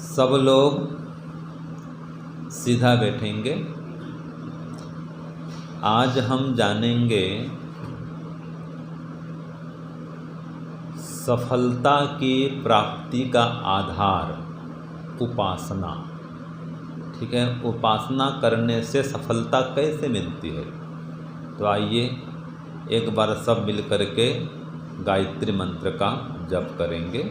सब लोग सीधा बैठेंगे। आज हम जानेंगे सफलता की प्राप्ति का आधार उपासना। ठीक है, उपासना करने से सफलता कैसे मिलती है। तो आइए एक बार सब मिल करके गायत्री मंत्र का जप करेंगे।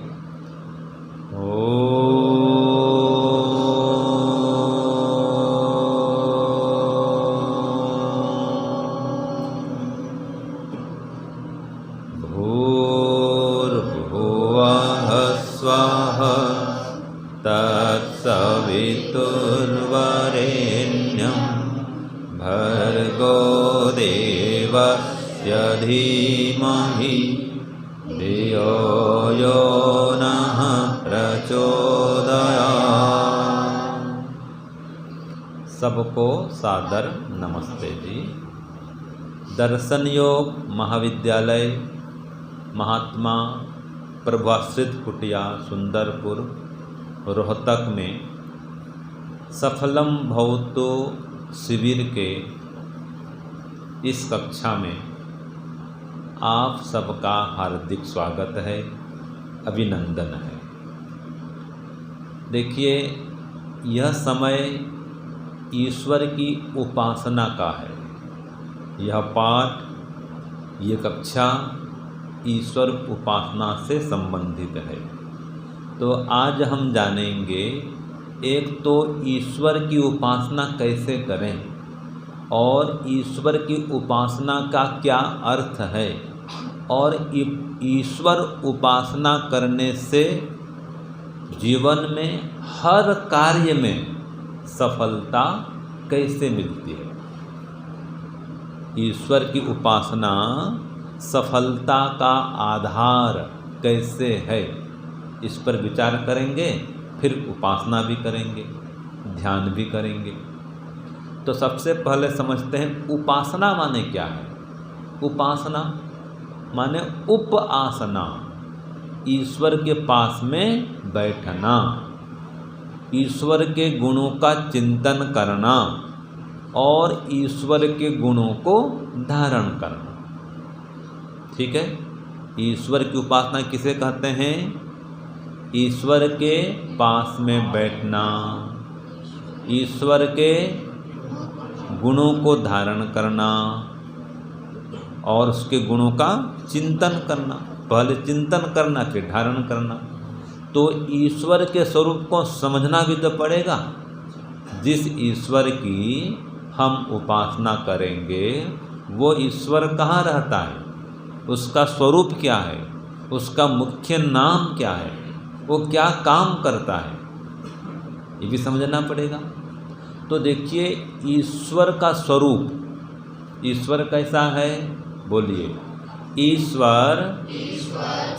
भूर्भुवः स्वः तत्सवितुर्वरेण्यं भर्गो देवस्य धीमहि धियो यो नः प्रचोदयात्। सबको सादर नमस्ते जी। दर्शन योग महाविद्यालय महात्मा प्रभुआश्रित कुटिया सुंदरपुर रोहतक में सफलम भवतु शिविर के इस कक्षा में आप सबका हार्दिक स्वागत है, अभिनंदन है। देखिए, यह समय ईश्वर की उपासना का है। यह पाठ, ये कक्षा ईश्वर उपासना से संबंधित है। तो आज हम जानेंगे एक तो ईश्वर की उपासना कैसे करें और ईश्वर की उपासना का क्या अर्थ है, और ईश्वर उपासना करने से जीवन में हर कार्य में सफलता कैसे मिलती है। ईश्वर की उपासना सफलता का आधार कैसे है, इस पर विचार करेंगे, फिर उपासना भी करेंगे, ध्यान भी करेंगे। तो सबसे पहले समझते हैं उपासना माने क्या है। उपासना माने उपासना, ईश्वर के पास में बैठना, ईश्वर के गुणों का चिंतन करना और ईश्वर के गुणों को धारण करना। ठीक है, ईश्वर की उपासना किसे कहते हैं? ईश्वर के पास में बैठना, ईश्वर के गुणों को धारण करना और उसके गुणों का चिंतन करना। पहले चिंतन करना, फिर धारण करना। तो ईश्वर के स्वरूप को समझना भी तो पड़ेगा। जिस ईश्वर की हम उपासना करेंगे वो ईश्वर कहाँ रहता है, उसका स्वरूप क्या है, उसका मुख्य नाम क्या है, वो क्या काम करता है, ये भी समझना पड़ेगा। तो देखिए, ईश्वर का स्वरूप, ईश्वर कैसा है बोलिए। ईश्वर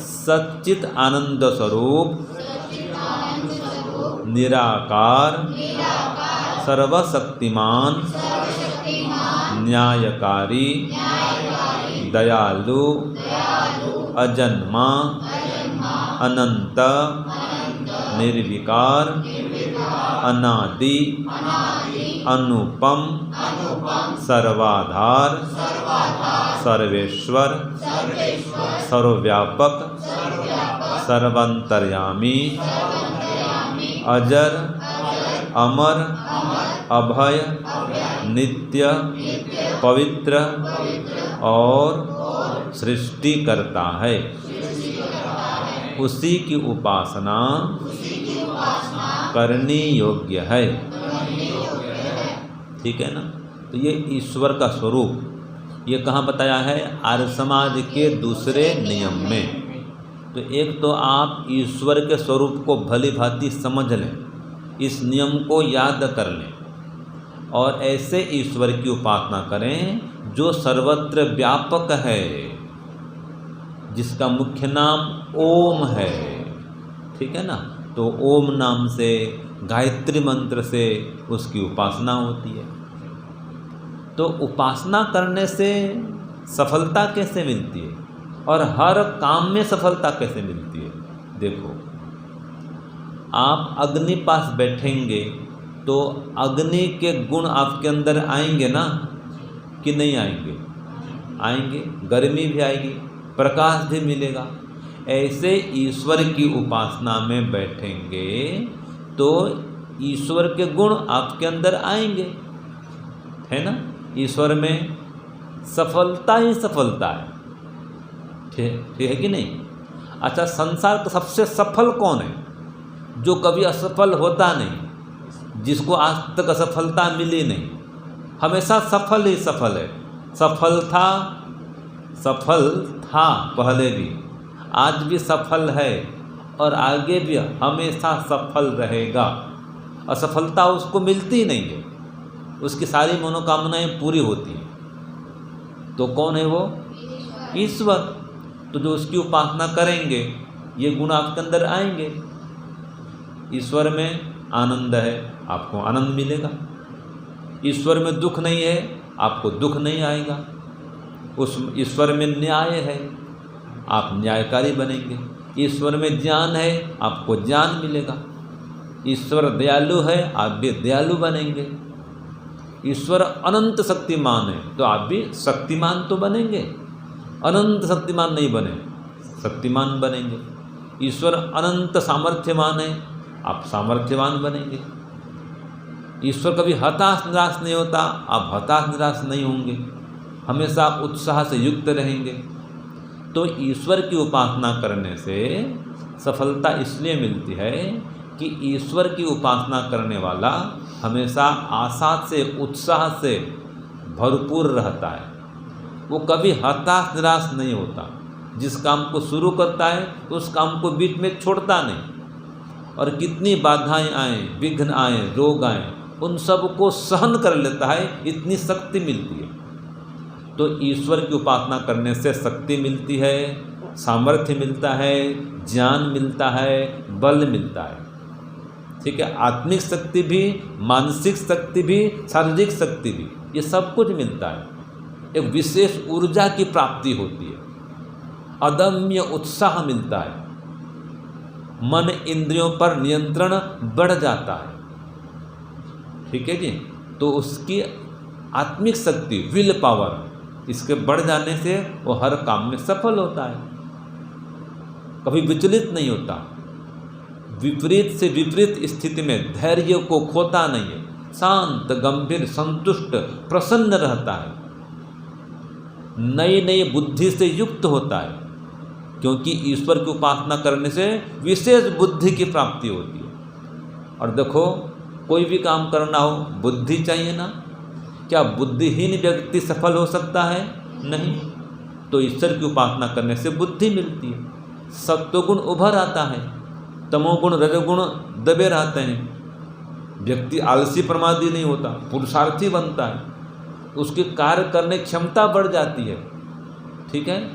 सच्चित आनंद स्वरूप, निराकार, सर्वशक्तिमान, न्यायकारी, दयालु, अजन्मा, अनंत, निर्विकार, अनादि, अनुपम, सर्वाधार, सर्वेश्वर, सर्वव्यापक, सर्वांतर्यामी, अजर, अमर, अभय, नित्य, पवित्र और सृष्टि करता है। उसी की उपासना करनी योग्य है। ठीक है ना। तो ये ईश्वर का स्वरूप, ये कहाँ बताया है? आर्य समाज के दूसरे नियम में। तो एक तो आप ईश्वर के स्वरूप को भली भांति समझ लें, इस नियम को याद कर लें और ऐसे ईश्वर की उपासना करें जो सर्वत्र व्यापक है, जिसका मुख्य नाम ओम है। ठीक है ना। तो ओम नाम से, गायत्री मंत्र से उसकी उपासना होती है। तो उपासना करने से सफलता कैसे मिलती है और हर काम में सफलता कैसे मिलती है? देखो, आप अग्नि पास बैठेंगे तो अग्नि के गुण आपके अंदर आएंगे ना कि नहीं आएंगे? आएंगे। गर्मी भी आएगी, प्रकाश भी मिलेगा। ऐसे ईश्वर की उपासना में बैठेंगे तो ईश्वर के गुण आपके अंदर आएंगे, है ना। ईश्वर में सफलता ही सफलता है, ठीक है कि नहीं? अच्छा, संसार का सबसे सफल कौन है? जो कभी असफल होता नहीं, जिसको आज तक असफलता मिली नहीं, हमेशा सफल ही सफल है। सफल था पहले भी, आज भी सफल है और आगे भी हमेशा सफल रहेगा। असफलता उसको मिलती ही नहीं है, उसकी सारी मनोकामनाएं पूरी होती हैं। तो कौन है वो? ईश्वर। तो जो उसकी उपासना करेंगे ये गुण आपके अंदर आएंगे। ईश्वर में आनंद है, आपको आनंद मिलेगा। ईश्वर में दुख नहीं है, आपको दुख नहीं आएगा। उस ईश्वर में न्याय है, आप न्यायकारी बनेंगे। ईश्वर में ज्ञान है, आपको ज्ञान मिलेगा। ईश्वर दयालु है, आप भी दयालु बनेंगे। ईश्वर अनंत शक्तिमान है तो आप भी शक्तिमान तो बनेंगे। अनंत शक्तिमान नहीं बने, शक्तिमान बनेंगे। ईश्वर अनंत सामर्थ्यमान है, आप सामर्थ्यवान बनेंगे। ईश्वर कभी हताश निराश नहीं होता, आप हताश निराश नहीं होंगे, हमेशा उत्साह से युक्त रहेंगे। तो ईश्वर की उपासना करने से सफलता इसलिए मिलती है कि ईश्वर की उपासना करने वाला हमेशा आशा से उत्साह से भरपूर रहता है। वो कभी हताश निराश नहीं होता। जिस काम को शुरू करता है उस काम को बीच में छोड़ता नहीं। और कितनी बाधाएं आए, विघ्न आए, रोग आए, उन सब को सहन कर लेता है। इतनी शक्ति मिलती है। तो ईश्वर की उपासना करने से शक्ति मिलती है, सामर्थ्य मिलता है, ज्ञान मिलता है, बल मिलता है। ठीक है, आत्मिक शक्ति भी, मानसिक शक्ति भी, शारीरिक शक्ति भी, ये सब कुछ मिलता है। एक विशेष ऊर्जा की प्राप्ति होती है, अदम्य उत्साह मिलता है, मन इंद्रियों पर नियंत्रण बढ़ जाता है। ठीक है जी। तो उसकी आत्मिक शक्ति, विल पावर, इसके बढ़ जाने से वो हर काम में सफल होता है, कभी विचलित नहीं होता। विपरीत से विपरीत स्थिति में धैर्य को खोता नहीं है, शांत, गंभीर, संतुष्ट, प्रसन्न रहता है, नई नई बुद्धि से युक्त होता है। क्योंकि ईश्वर की उपासना करने से विशेष बुद्धि की प्राप्ति होती है। और देखो, कोई भी काम करना हो बुद्धि चाहिए ना। क्या बुद्धिहीन व्यक्ति सफल हो सकता है? नहीं। तो ईश्वर की उपासना करने से बुद्धि मिलती है, सत्वगुण उभर आता है, तमोगुण रजोगुण दबे रहते हैं। व्यक्ति आलसी प्रमादी नहीं होता, पुरुषार्थी बनता है, उसकी कार्य करने की क्षमता बढ़ जाती है। ठीक है,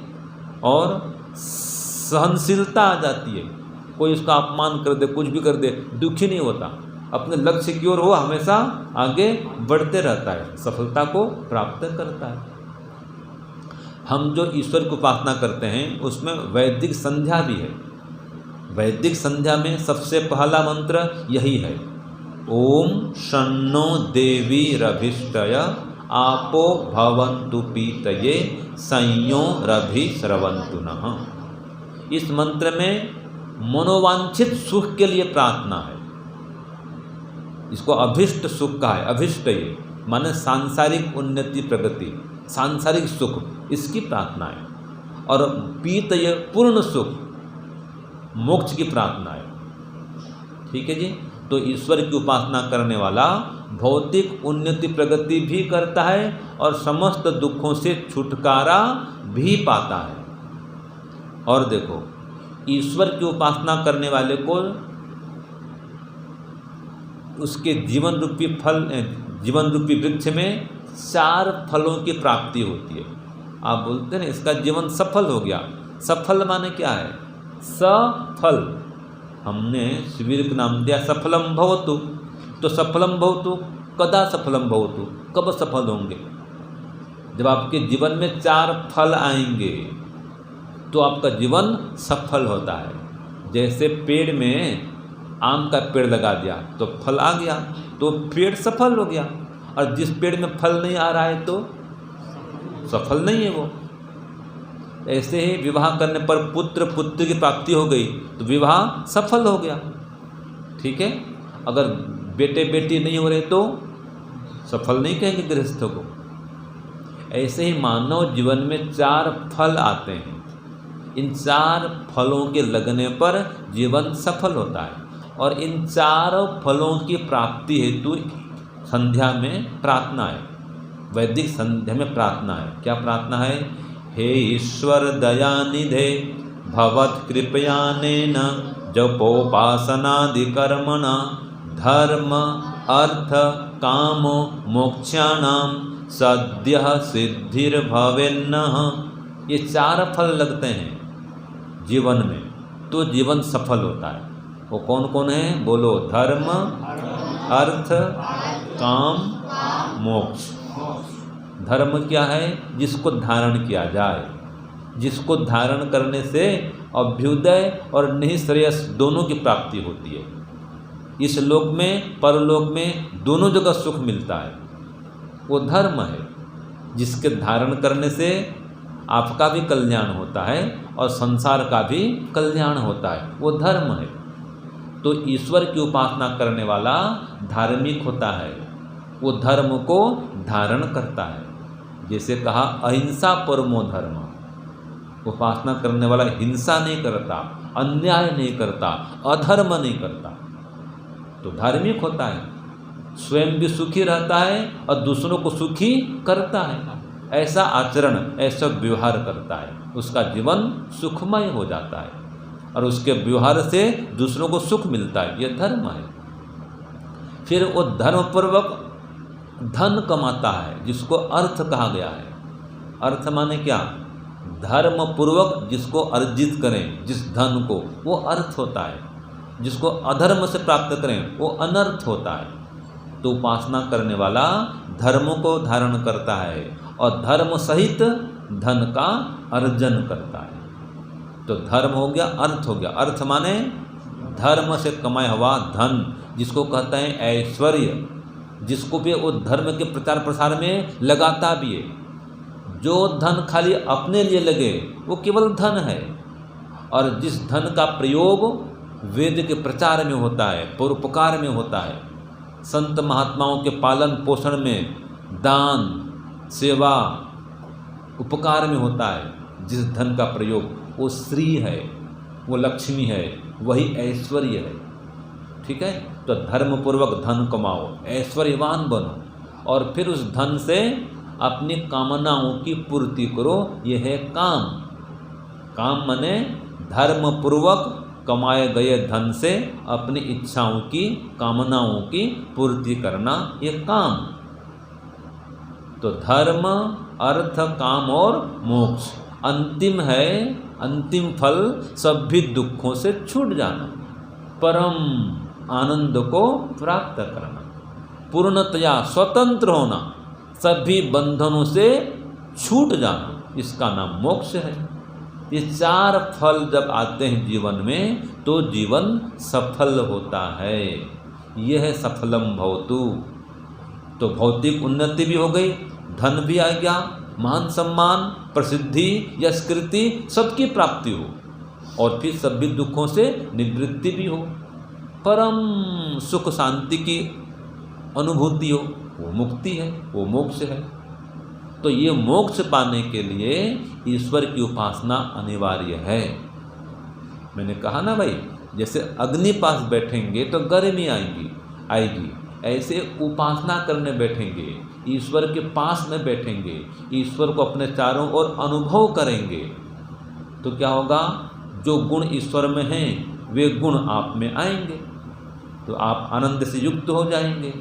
और सहनशीलता आ जाती है। कोई उसका अपमान कर दे, कुछ भी कर दे, दुखी नहीं होता, अपने लक्ष्य की ओर वो हमेशा आगे बढ़ते रहता है, सफलता को प्राप्त करता है। हम जो ईश्वर की उपासना करते हैं उसमें वैदिक संध्या भी है। वैदिक संध्या में सबसे पहला मंत्र यही है, ओम शन्नो देवी रभिष्टय आपो भवन्तु पीतये संयो रभि स्रवन्तु नः। इस मंत्र में मनोवांछित सुख के लिए प्रार्थना है। इसको अभिष्ट सुख कहा है। अभिष्ट ये माने सांसारिक उन्नति, प्रगति, सांसारिक सुख, इसकी प्रार्थना है। और पीत ये पूर्ण सुख, मोक्ष की प्रार्थना है। ठीक है जी। तो ईश्वर की उपासना करने वाला भौतिक उन्नति प्रगति भी करता है और समस्त दुखों से छुटकारा भी पाता है। और देखो, ईश्वर की उपासना करने वाले को उसके जीवन रूपी फल, जीवन रूपी वृक्ष में 4 फलों की प्राप्ति होती है। आप बोलते हैं ना इसका जीवन सफल हो गया। सफल माने क्या है? सफल, हमने शिविर का नाम दिया सफलम भवतु। तो सफलम भवतु, कदा सफलम भवतु, कब सफल होंगे? जब आपके जीवन में 4 फल आएंगे तो आपका जीवन सफल होता है। जैसे पेड़ में आम का पेड़ लगा दिया तो फल आ गया, तो पेड़ सफल हो गया। और जिस पेड़ में फल नहीं आ रहा है तो सफल नहीं है वो। ऐसे ही विवाह करने पर पुत्र पुत्री की प्राप्ति हो गई तो विवाह सफल हो गया, ठीक है। अगर बेटे बेटी नहीं हो रहे तो सफल नहीं कहेंगे गृहस्थ को। ऐसे ही मानव जीवन में 4 फल आते हैं। इन 4 फलों के लगने पर जीवन सफल होता है। और इन 4 फलों की प्राप्ति हेतु संध्या में प्रार्थना है, वैदिक संध्या में प्रार्थना है। क्या प्रार्थना है? हे ईश्वर दयानिधे भवत् कृपयानेन जपोपासनादि कर्मणा धर्म अर्थ काम मोक्षाणां सद्यः सिद्धिर्भवेन्नः। ये 4 फल लगते हैं जीवन में तो जीवन सफल होता है। वो कौन कौन है? बोलो। धर्म अर्थ काम मोक्ष। धर्म क्या है? जिसको धारण किया जाए, जिसको धारण करने से अभ्युदय और निःश्रेयस दोनों की प्राप्ति होती है। इस लोक में परलोक में दोनों जगह सुख मिलता है, वो धर्म है। जिसके धारण करने से आपका भी कल्याण होता है और संसार का भी कल्याण होता है, वो धर्म है। तो ईश्वर की उपासना करने वाला धार्मिक होता है, वो धर्म को धारण करता है। जैसे कहा अहिंसा परमो धर्म, उपासना करने वाला हिंसा नहीं करता, अन्याय नहीं करता, अधर्म नहीं करता, तो धार्मिक होता है। स्वयं भी सुखी रहता है और दूसरों को सुखी करता है। ऐसा आचरण, ऐसा व्यवहार करता है, उसका जीवन सुखमय हो जाता है और उसके व्यवहार से दूसरों को सुख मिलता है। यह धर्म है। फिर वो धर्मपूर्वक धन कमाता है, जिसको अर्थ कहा गया है। अर्थ माने क्या? धर्मपूर्वक जिसको अर्जित करें, जिस धन को, वो अर्थ होता है। जिसको अधर्म से प्राप्त करें वो अनर्थ होता है। तो उपासना करने वाला धर्म को धारण करता है और धर्म सहित धन का अर्जन करता है। तो धर्म हो गया, अर्थ हो गया। अर्थ माने धर्म से कमाया हुआ धन, जिसको कहते हैं ऐश्वर्य, जिसको भी वो धर्म के प्रचार प्रसार में लगाता भी है। जो धन खाली अपने लिए लगे वो केवल धन है, और जिस धन का प्रयोग वेद के प्रचार में होता है, परोपकार में होता है, संत महात्माओं के पालन पोषण में, दान सेवा उपकार में होता है, जिस धन का प्रयोग, वो श्री है, वो लक्ष्मी है, वही ऐश्वर्य है। ठीक है। तो धर्मपूर्वक धन कमाओ, ऐश्वर्यवान बनो और फिर उस धन से अपनी कामनाओं की पूर्ति करो। यह है काम। काम माने धर्मपूर्वक कमाए गए धन से अपनी इच्छाओं की, कामनाओं की पूर्ति करना, ये काम। तो धर्म अर्थ काम और मोक्ष अंतिम है। अंतिम फल सभी दुखों से छूट जाना, परम आनंद को प्राप्त करना, पूर्णतया स्वतंत्र होना, सभी बंधनों से छूट जाना, इसका नाम मोक्ष है। ये 4 फल जब आते हैं जीवन में तो जीवन सफल होता है। यह है सफलम भवतु। तो भौतिक उन्नति भी हो गई, धन भी आ गया, मान सम्मान, प्रसिद्धि, यश कीर्ति सबकी प्राप्ति हो, और फिर सभी दुखों से निवृत्ति भी हो, परम सुख शांति की अनुभूति हो, वो मुक्ति है, वो मोक्ष है। तो ये मोक्ष पाने के लिए ईश्वर की उपासना अनिवार्य है। मैंने कहा ना भाई, जैसे अग्नि पास बैठेंगे तो गर्मी आएगी, ऐसे उपासना करने बैठेंगे, ईश्वर के पास में बैठेंगे, ईश्वर को अपने चारों ओर अनुभव करेंगे, तो क्या होगा? जो गुण ईश्वर में हैं वे गुण आप में आएंगे, तो आप आनंद से युक्त हो जाएंगे।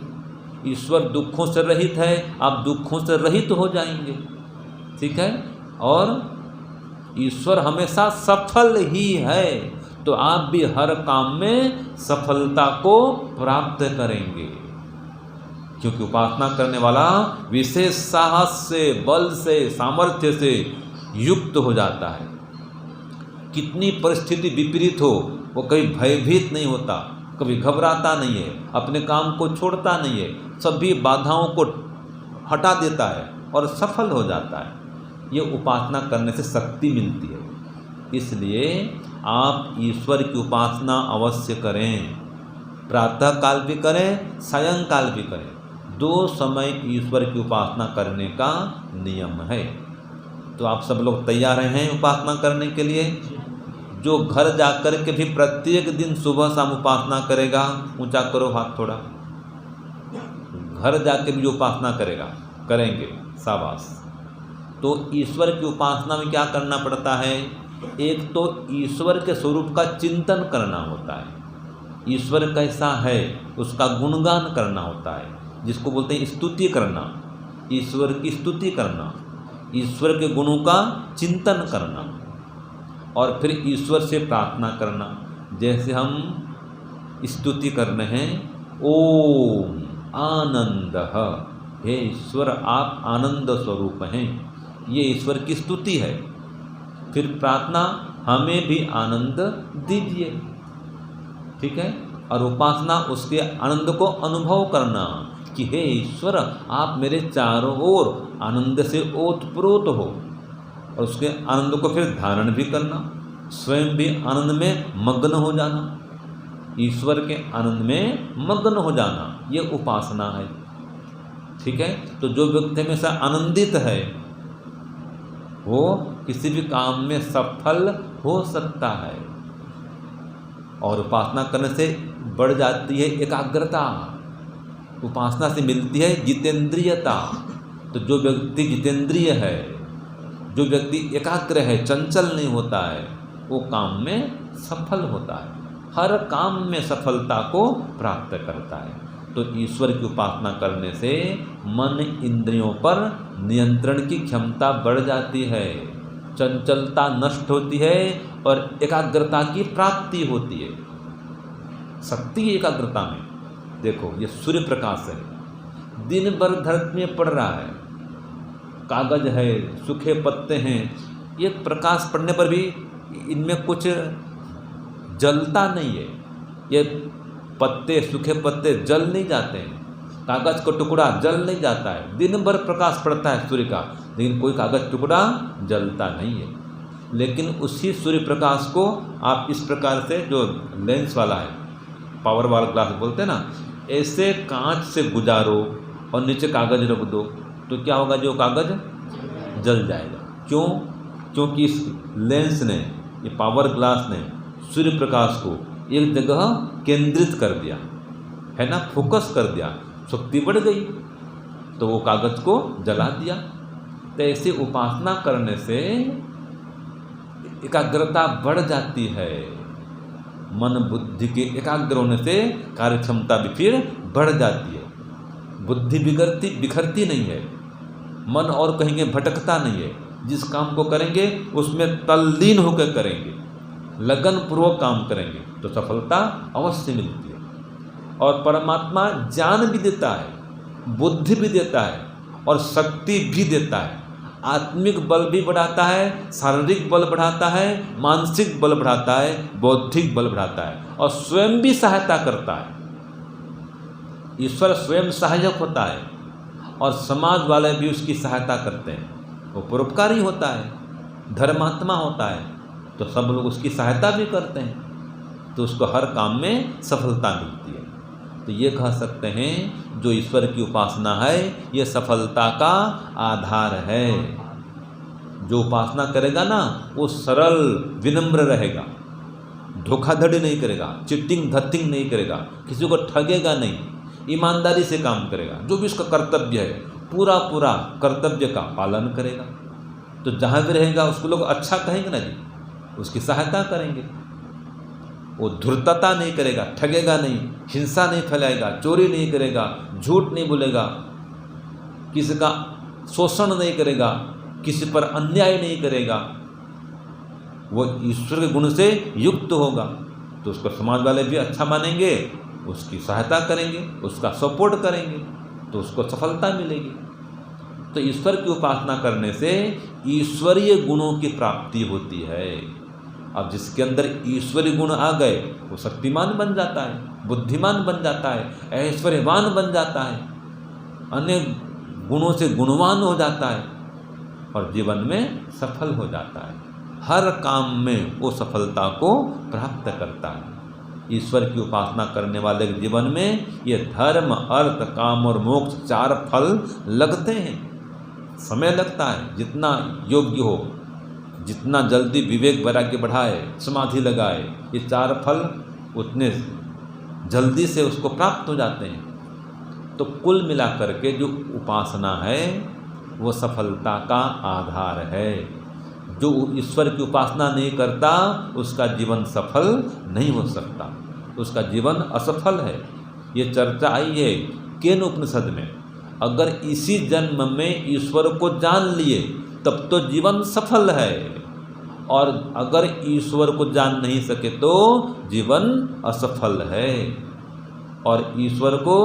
ईश्वर दुखों से रहित है, आप दुखों से रहित हो जाएंगे। ठीक है। और ईश्वर हमेशा सफल ही है, तो आप भी हर काम में सफलता को प्राप्त करेंगे, क्योंकि उपासना करने वाला विशेष साहस से, बल से, सामर्थ्य से युक्त हो जाता है। कितनी परिस्थिति विपरीत हो, वो कभी भयभीत नहीं होता, कभी घबराता नहीं है, अपने काम को छोड़ता नहीं है, सभी बाधाओं को हटा देता है और सफल हो जाता है। ये उपासना करने से शक्ति मिलती है। इसलिए आप ईश्वर की उपासना अवश्य करें, प्रातः काल भी करें, सायंकाल भी करें। 2 समय ईश्वर की उपासना करने का नियम है। तो आप सब लोग तैयार हैं उपासना करने के लिए? जो घर जाकर के भी प्रत्येक दिन सुबह शाम उपासना करेगा, ऊंचा करो हाथ थोड़ा। घर जाके भी जो उपासना करेंगे, शाबाश। तो ईश्वर की उपासना में क्या करना पड़ता है? एक तो ईश्वर के स्वरूप का चिंतन करना होता है, ईश्वर कैसा है उसका गुणगान करना होता है, जिसको बोलते हैं स्तुति करना, ईश्वर की स्तुति करना, ईश्वर के गुणों का चिंतन करना, और फिर ईश्वर से प्रार्थना करना। जैसे हम स्तुति कर रहे हैं, ओम आनंदः, हे ईश्वर आप आनंद स्वरूप हैं, ये ईश्वर की स्तुति है। फिर प्रार्थना, हमें भी आनंद दीजिए, ठीक है। और उपासना उसके आनंद को अनुभव करना कि हे ईश्वर आप मेरे चारों ओर आनंद से ओतप्रोत हो, और उसके आनंद को फिर धारण भी करना, स्वयं भी आनंद में मग्न हो जाना, ईश्वर के आनंद में मग्न हो जाना, ये उपासना है, ठीक है। तो जो व्यक्ति हमेशा आनंदित है वो किसी भी काम में सफल हो सकता है। और उपासना करने से बढ़ जाती है एकाग्रता, उपासना से मिलती है जितेंद्रियता। तो जो व्यक्ति जितेंद्रिय है, जो व्यक्ति एकाग्र है, चंचल नहीं होता है, वो काम में सफल होता है, हर काम में सफलता को प्राप्त करता है। तो ईश्वर की उपासना करने से मन इंद्रियों पर नियंत्रण की क्षमता बढ़ जाती है, चंचलता नष्ट होती है और एकाग्रता की प्राप्ति होती है। शक्ति है एकाग्रता में। देखो ये सूर्य प्रकाश है, दिन भर धरती में पड़ रहा है, कागज है, सूखे पत्ते हैं, ये प्रकाश पड़ने पर भी इनमें कुछ जलता नहीं है, ये पत्ते, सूखे पत्ते जल नहीं जाते हैं, कागज का टुकड़ा जल नहीं जाता है, दिन भर प्रकाश पड़ता है सूर्य का, लेकिन कोई कागज टुकड़ा जलता नहीं है। लेकिन उसी सूर्य प्रकाश को आप इस प्रकार से, जो लेंस वाला है, पावर वाला ग्लास बोलते हैं ना, ऐसे कांच से गुजारो और नीचे कागज रख दो, तो क्या होगा? जो कागज जल जाएगा। क्यों? क्योंकि इस लेंस ने, ये पावर ग्लास ने सूर्य प्रकाश को एक जगह केंद्रित कर दिया है ना, फोकस कर दिया, शक्ति बढ़ गई, तो वो कागज को जला दिया। तो ऐसे उपासना करने से एकाग्रता बढ़ जाती है, मन बुद्धि के एकाग्र होने से कार्य क्षमता भी फिर बढ़ जाती है, बुद्धि बिखरती नहीं है, मन और कहीं भटकता नहीं है, जिस काम को करेंगे उसमें तल्लीन होकर करेंगे, लगन पूर्वक काम करेंगे तो सफलता अवश्य मिलती है। और परमात्मा ज्ञान भी देता है, बुद्धि भी देता है और शक्ति भी देता है, आत्मिक बल भी बढ़ाता है, शारीरिक बल बढ़ाता है, मानसिक बल बढ़ाता है, बौद्धिक बल बढ़ाता है, और स्वयं भी सहायता करता है। ईश्वर स्वयं सहायक होता है और समाज वाले भी उसकी सहायता करते हैं, वो परोपकारी होता है, धर्मात्मा होता है, तो सब लोग उसकी सहायता भी करते हैं, तो उसको हर काम में सफलता मिलती है। तो ये कह सकते हैं जो ईश्वर की उपासना है ये सफलता का आधार है। जो उपासना करेगा ना वो सरल विनम्र रहेगा, धोखाधड़ी नहीं करेगा, चिटिंग धत्तिंग नहीं करेगा, किसी को ठगेगा नहीं, ईमानदारी से काम करेगा, जो भी उसका कर्तव्य है पूरा कर्तव्य का पालन करेगा। तो जहाँ भी रहेगा उसको लोग अच्छा कहेंगे ना जी, उसकी सहायता करेंगे। वो धूर्तता नहीं करेगा, ठगेगा नहीं, हिंसा नहीं फैलाएगा, चोरी नहीं करेगा, झूठ नहीं बोलेगा, किसी का शोषण नहीं करेगा, किसी पर अन्याय नहीं करेगा, वो ईश्वर के गुण से युक्त होगा, तो उसको समाज वाले भी अच्छा मानेंगे, उसकी सहायता करेंगे, उसका सपोर्ट करेंगे, तो उसको सफलता मिलेगी। तो ईश्वर की उपासना करने से ईश्वरीय गुणों की प्राप्ति होती है। अब जिसके अंदर ईश्वरी गुण आ गए वो शक्तिमान बन जाता है, बुद्धिमान बन जाता है, ऐश्वर्यवान बन जाता है, अन्य गुणों से गुणवान हो जाता है और जीवन में सफल हो जाता है। हर काम में वो सफलता को प्राप्त करता है। ईश्वर की उपासना करने वाले के जीवन में ये धर्म, अर्थ, काम और मोक्ष 4 फल लगते हैं। समय लगता है, जितना योग्य हो, जितना जल्दी विवेक वैराग्य बढ़ाए, समाधि लगाए, ये 4 फल उतने जल्दी से उसको प्राप्त हो जाते हैं। तो कुल मिलाकर के जो उपासना है वो सफलता का आधार है। जो ईश्वर की उपासना नहीं करता उसका जीवन सफल नहीं हो सकता, उसका जीवन असफल है। ये चर्चा आई है केन उपनिषद में। अगर इसी जन्म में ईश्वर को जान लिए तब तो जीवन सफल है, और अगर ईश्वर को जान नहीं सके तो जीवन असफल है। और ईश्वर को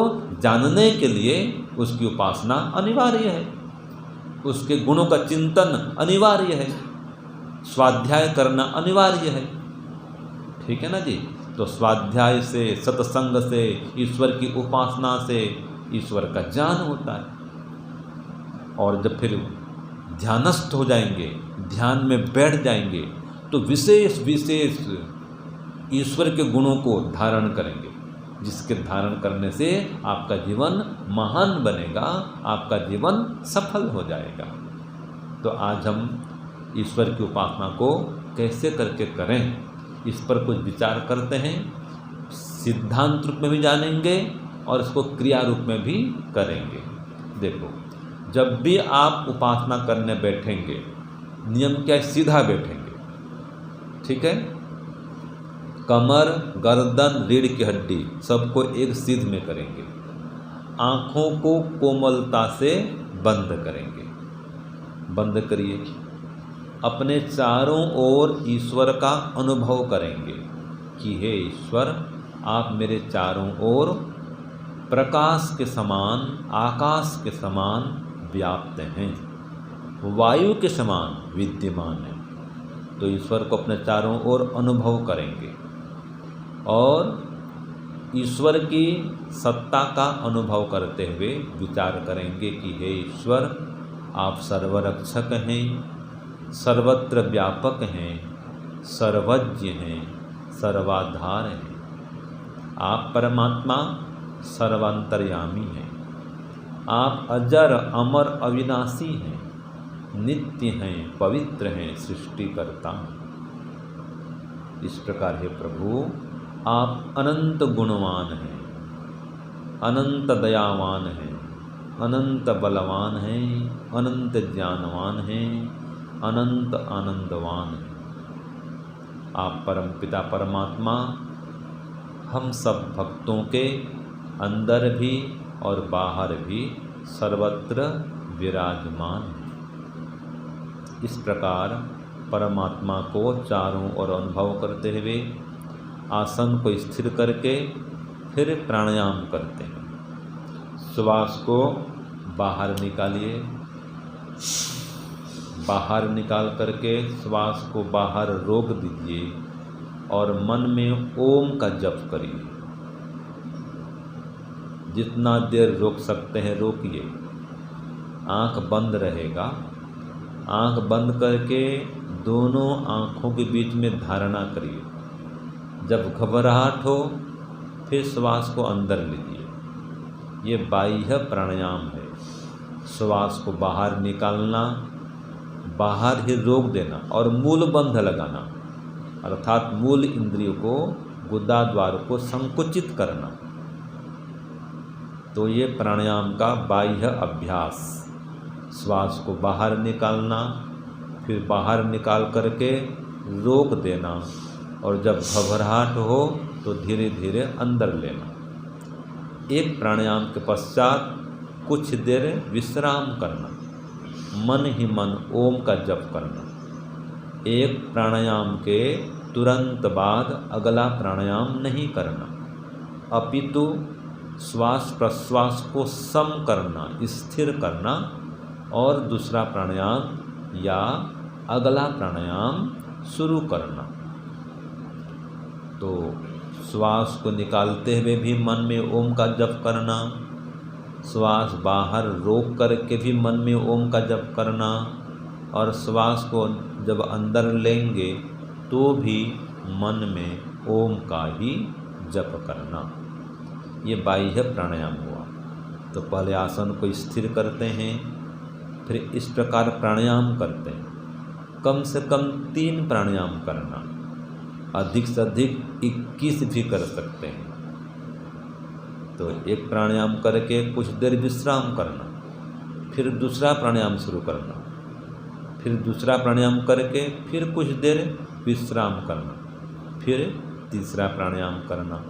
जानने के लिए उसकी उपासना अनिवार्य है, उसके गुणों का चिंतन अनिवार्य है, स्वाध्याय करना अनिवार्य है। ठीक है ना जी। तो स्वाध्याय से, सत्संग से, ईश्वर की उपासना से ईश्वर का ज्ञान होता है। और जब फिर ध्यानस्थ हो जाएंगे, ध्यान में बैठ जाएंगे, तो विशेष विशेष ईश्वर के गुणों को धारण करेंगे, जिसके धारण करने से आपका जीवन महान बनेगा, आपका जीवन सफल हो जाएगा। तो आज हम ईश्वर की उपासना को कैसे करके करें, इस पर कुछ विचार करते हैं। सिद्धांत रूप में भी जानेंगे और इसको क्रिया रूप में भी करेंगे। देखो, जब भी आप उपासना करने बैठेंगे, नियम क्या है, सीधा बैठेंगे। ठीक है, कमर, गर्दन, रीढ़ की हड्डी सबको एक सीध में करेंगे। आँखों को कोमलता से बंद करेंगे। बंद करिए। अपने चारों ओर ईश्वर का अनुभव करेंगे कि हे ईश्वर, आप मेरे चारों ओर प्रकाश के समान, आकाश के समान व्याप्त हैं, वायु के समान विद्यमान हैं। तो ईश्वर को अपने चारों ओर अनुभव करेंगे और ईश्वर की सत्ता का अनुभव करते हुए विचार करेंगे कि हे ईश्वर, आप सर्वरक्षक हैं, सर्वत्र व्यापक हैं, सर्वज्ञ हैं, सर्वाधार हैं। आप परमात्मा सर्वांतर्यामी हैं। आप अजर, अमर, अविनाशी हैं, नित्य हैं, पवित्र हैं, सृष्टिकर्ता हैं। इस प्रकार हे प्रभु, आप अनंत गुणवान हैं, अनंत दयावान हैं, अनंत बलवान हैं, अनंत ज्ञानवान हैं, अनंत आनंदवान हैं। आप परमपिता परमात्मा हम सब भक्तों के अंदर भी और बाहर भी सर्वत्र विराजमान हैं। इस प्रकार परमात्मा को चारों ओर अनुभव करते हुए आसन को स्थिर करके फिर प्राणायाम करते हैं। श्वास को बाहर निकालिए। बाहर निकाल करके श्वास को बाहर रोक दीजिए और मन में ओम का जप करिए। जितना देर रोक सकते हैं रोकिए। आँख बंद रहेगा। आँख बंद करके दोनों आँखों के बीच में धारणा करिए। जब घबराहट हो फिर श्वास को अंदर लीजिए। ये बाह्य प्राणायाम है। श्वास को बाहर निकालना, बाहर ही रोक देना और मूल बंध लगाना, अर्थात मूल इंद्रियों को, गुदा द्वार को संकुचित करना। तो ये प्राणायाम का बाह्य अभ्यास। श्वास को बाहर निकालना, फिर बाहर निकाल करके रोक देना, और जब घबराहट हो तो धीरे धीरे अंदर लेना। एक प्राणायाम के पश्चात कुछ देर विश्राम करना, मन ही मन ओम का जप करना। एक प्राणायाम के तुरंत बाद अगला प्राणायाम नहीं करना, अपितु श्वास प्रश्वास को सम करना, स्थिर करना और दूसरा प्राणायाम या अगला प्राणायाम शुरू करना। तो श्वास को निकालते हुए भी मन में ओम का जप करना, श्वास बाहर रोक करके भी मन में ओम का जप करना, और श्वास को जब अंदर लेंगे तो भी मन में ओम का ही जप करना। ये बाह्य प्राणायाम हुआ। तो पहले आसन को स्थिर करते हैं, फिर इस प्रकार प्राणायाम करते हैं। कम से कम 3 प्राणायाम करना, अधिक से अधिक 21 भी कर सकते हैं। तो एक प्राणायाम करके कुछ देर विश्राम करना, फिर दूसरा प्राणायाम शुरू करना, फिर दूसरा प्राणायाम करके फिर कुछ देर विश्राम करना, फिर तीसरा प्राणायाम करना।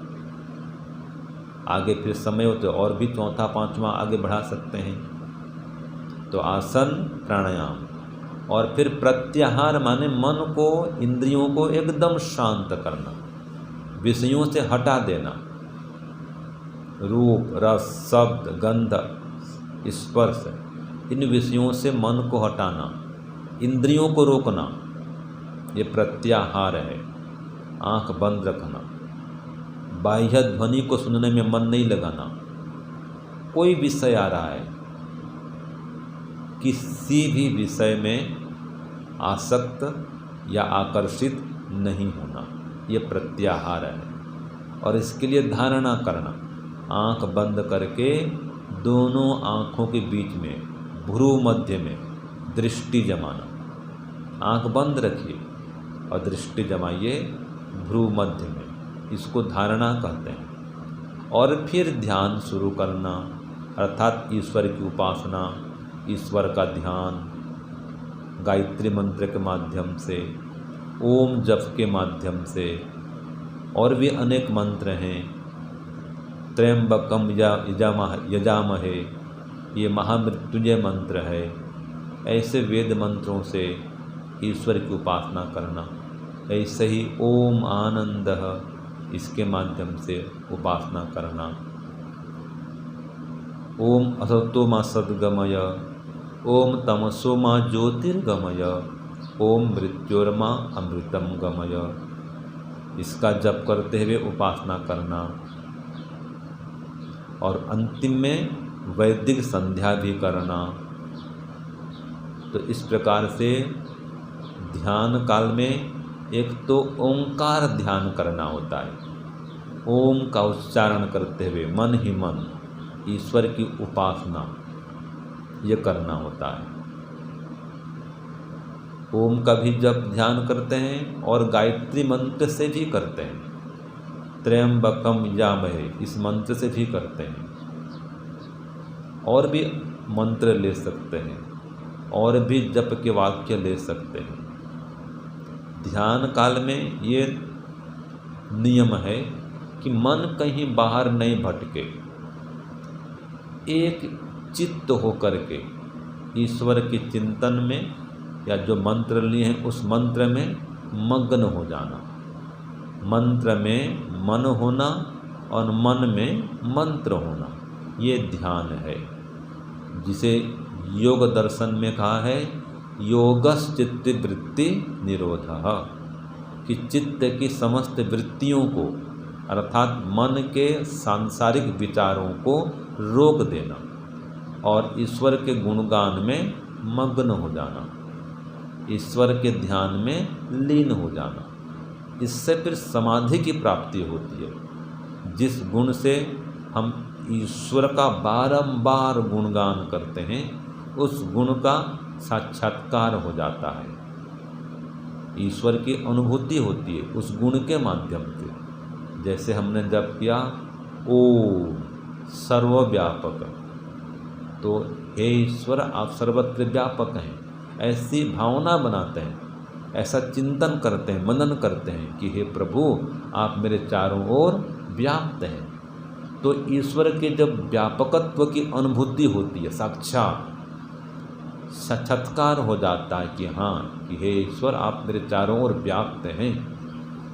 आगे फिर समय हो तो और भी चौथा पांचवा आगे बढ़ा सकते हैं। तो आसन प्राणायाम, और फिर प्रत्याहार माने मन को, इंद्रियों को एकदम शांत करना, विषयों से हटा देना। रूप, रस, शब्द, गंध, स्पर्श, इन विषयों से मन को हटाना, इंद्रियों को रोकना, ये प्रत्याहार है। आंख बंद रखना, बाह्य ध्वनि को सुनने में मन नहीं लगाना। कोई विषय आ रहा है, किसी भी विषय में आसक्त या आकर्षित नहीं होना, ये प्रत्याहार है। और इसके लिए धारणा करना, आंख बंद करके दोनों आँखों के बीच में भ्रू मध्य में दृष्टि जमाना। आंख बंद रखिए और दृष्टि जमाइए भ्रू मध्य में, इसको धारणा कहते हैं। और फिर ध्यान शुरू करना, अर्थात ईश्वर की उपासना, ईश्वर का ध्यान, गायत्री मंत्र के माध्यम से, ओम जप के माध्यम से, और भी अनेक मंत्र हैं। त्र्यंबकम यजामहे, ये महामृत्युंजय मंत्र है। ऐसे वेद मंत्रों से ईश्वर की उपासना करना। ऐसे ही ओम आनंदः, इसके माध्यम से उपासना करना। ओम असतो मा सद्गमय, ओम तमसो मा ज्योतिर्गमय, ओम मृत्योर्मा अमृतम गमय, इसका जप करते हुए उपासना करना। और अंतिम में वैदिक संध्या भी करना। तो इस प्रकार से ध्यान काल में एक तो ओंकार ध्यान करना होता है, ओम का उच्चारण करते हुए मन ही मन ईश्वर की उपासना ये करना होता है। ओम का भी जब ध्यान करते हैं और गायत्री मंत्र से भी करते हैं। त्र्यंबकम यजामहे, इस मंत्र से भी करते हैं। और भी मंत्र ले सकते हैं, और भी जप के वाक्य ले सकते हैं। ध्यान काल में ये नियम है कि मन कहीं बाहर नहीं भटके, एक चित्त होकर के ईश्वर के चिंतन में या जो मंत्र लिए हैं उस मंत्र में मग्न हो जाना। मंत्र में मन होना और मन में मंत्र होना, ये ध्यान है, जिसे योग दर्शन में कहा है योगश्चित्त वृत्ति निरोधः, कि चित्त की समस्त वृत्तियों को अर्थात मन के सांसारिक विचारों को रोक देना और ईश्वर के गुणगान में मग्न हो जाना, ईश्वर के ध्यान में लीन हो जाना। इससे फिर समाधि की प्राप्ति होती है। जिस गुण से हम ईश्वर का बारंबार गुणगान करते हैं उस गुण का साक्षात्कार हो जाता है, ईश्वर की अनुभूति होती है उस गुण के माध्यम से। जैसे हमने जप किया ओम सर्वव्यापक, तो हे ईश्वर आप सर्वत्र व्यापक हैं, ऐसी भावना बनाते हैं, ऐसा चिंतन करते हैं, मनन करते हैं कि हे प्रभु आप मेरे चारों ओर व्याप्त हैं। तो ईश्वर के जब व्यापकत्व की अनुभूति होती है, साक्षात्कार हो जाता है कि हाँ कि हे ईश्वर आप मेरे चारों ओर व्याप्त हैं,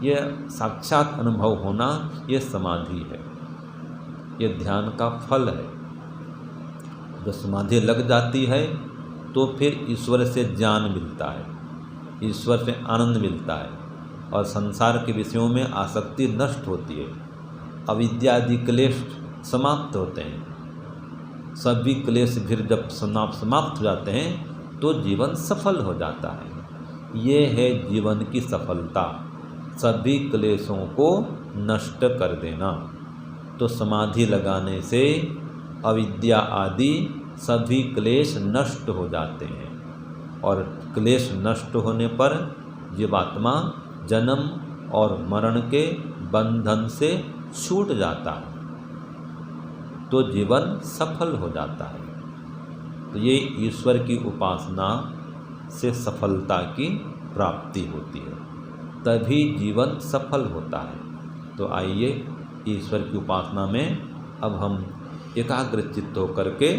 यह साक्षात अनुभव होना ये समाधि है, ये ध्यान का फल है। जब समाधि लग जाती है तो फिर ईश्वर से ज्ञान मिलता है, ईश्वर से आनंद मिलता है, और संसार के विषयों में आसक्ति नष्ट होती है, अविद्यादि क्लेश समाप्त होते हैं। सभी क्लेश फिर जब समाप्त हो जाते हैं तो जीवन सफल हो जाता है। ये है जीवन की सफलता, सभी क्लेशों को नष्ट कर देना। तो समाधि लगाने से अविद्या आदि सभी क्लेश नष्ट हो जाते हैं और क्लेश नष्ट होने पर जीवात्मा जन्म और मरण के बंधन से छूट जाता है, तो जीवन सफल हो जाता है। तो ये ईश्वर की उपासना से सफलता की प्राप्ति होती है, तभी जीवन सफल होता है। तो आइए ईश्वर की उपासना में अब हम एकाग्र चित्त होकर के